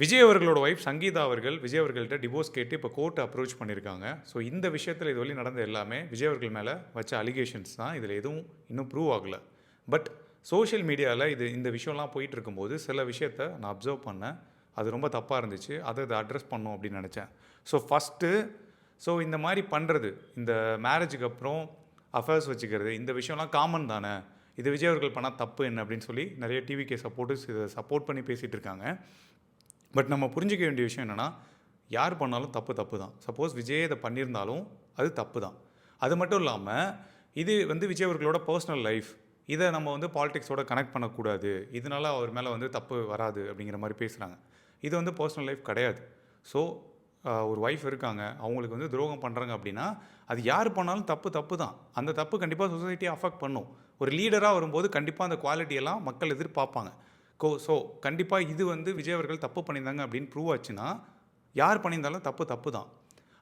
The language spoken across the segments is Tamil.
விஜய் அவர்களோட ஒய்ஃப் சங்கீதா அவர்கள் விஜய் அவர்கள்ட்ட டிவோர்ஸ் கேட்டு இப்போ கோர்ட் அப்ரோச் பண்ணியிருக்காங்க. ஸோ இந்த விஷயத்தில் இதுவரை நடந்த எல்லாமே விஜய் அவர்கள் மேலே வச்ச அலிகேஷன்ஸ் தான். இதில் எதுவும் இன்னும் ப்ரூவ் ஆகலை. பட் சோஷியல் மீடியாவில் இந்த விஷயம்லாம் போயிட்டு இருக்கும்போது சில விஷயத்த நான் அப்சர்வ் பண்ணேன். அது ரொம்ப தப்பாக இருந்துச்சு. அதை அட்ரஸ் பண்ணணும் அப்படின்னு நினச்சேன். ஸோ இந்த மாதிரி பண்ணுறது, இந்த மேரேஜுக்கு அப்புறம் அஃபேர்ஸ் வச்சுக்கிறது, இந்த விஷயம்லாம் காமன் தானே, இது விஜய் அவர்கள் பண்ணால் தப்பு என்ன அப்படின்னு சொல்லி நிறைய டிவிகே சப்போர்ட்டர்ஸ் இதை சப்போர்ட் பண்ணி பேசிகிட்டு இருக்காங்க. பட் நம்ம புரிஞ்சிக்க வேண்டிய விஷயம் என்னென்னா, யார் பண்ணாலும் தப்பு தான். சப்போஸ் விஜய் இதை பண்ணியிருந்தாலும் அது தப்பு தான். அது மட்டும் இல்லாமல் இது விஜய் அவர்களோட பர்சனல் லைஃப். இதை நம்ம பாலிடிக்ஸோட கனெக்ட் பண்ணக்கூடாது, இதனால அவர் மேலே தப்பு வராது அப்படிங்கிற மாதிரி பேசுகிறாங்க. இது பர்சனல் லைஃப் கிடையாது. ஸோ ஒரு ஒய்ஃப் இருக்காங்க, அவங்களுக்கு துரோகம் பண்ணுறாங்க அப்படின்னா அது யார் பண்ணாலும் தப்பு தான். அந்த தப்பு கண்டிப்பாக சொசைட்டியை அஃபெக்ட் பண்ணும். ஒரு லீடராக வரும்போது கண்டிப்பாக அந்த குவாலிட்டியெல்லாம் மக்கள் எதிர்பார்ப்பாங்க. ஸோ கண்டிப்பாக இது விஜய் அவர்கள் தப்பு பண்ணியிருந்தாங்க அப்படின்னு ப்ரூவ் ஆச்சுன்னா யார் பண்ணியிருந்தாலும் தப்பு தான்.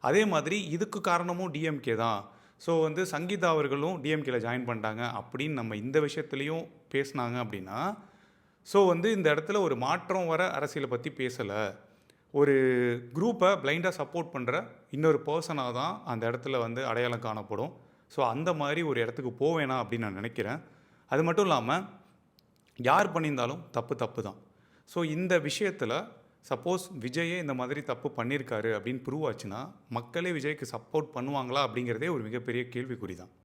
அதே மாதிரி இதுக்கு காரணமும் டிஎம்கே தான். ஸோ சங்கீதா அவர்களும் டிஎம்கேல ஜாயின் பண்ணிட்டாங்க அப்படின்னு நம்ம இந்த விஷயத்துலையும் பேசினாங்க அப்படின்னா, ஸோ இந்த இடத்துல ஒரு மாற்றம் வர அரசியலை பற்றி பேசலை. ஒரு குரூப்பை பிளைண்டாக சப்போர்ட் பண்ணுற இன்னொரு பர்சனாக தான் அந்த இடத்துல அடையாளம் காணப்படும். ஸோ அந்த மாதிரி ஒரு இடத்துக்கு போவேணாம் அப்படின்னு நான் நினைக்கிறேன். அது மட்டும் இல்லாமல் யார் பண்ணியிருந்தாலும் தப்பு தான். ஸோ இந்த விஷயத்தில் சப்போஸ் விஜயே இந்த மாதிரி தப்பு பண்ணியிருக்காரு அப்படின்னு ப்ரூவ் ஆச்சுன்னா மக்களே விஜய்க்கு சப்போர்ட் பண்ணுவாங்களா அப்படிங்கிறதே ஒரு மிகப்பெரிய கேள்விக்குறி தான்.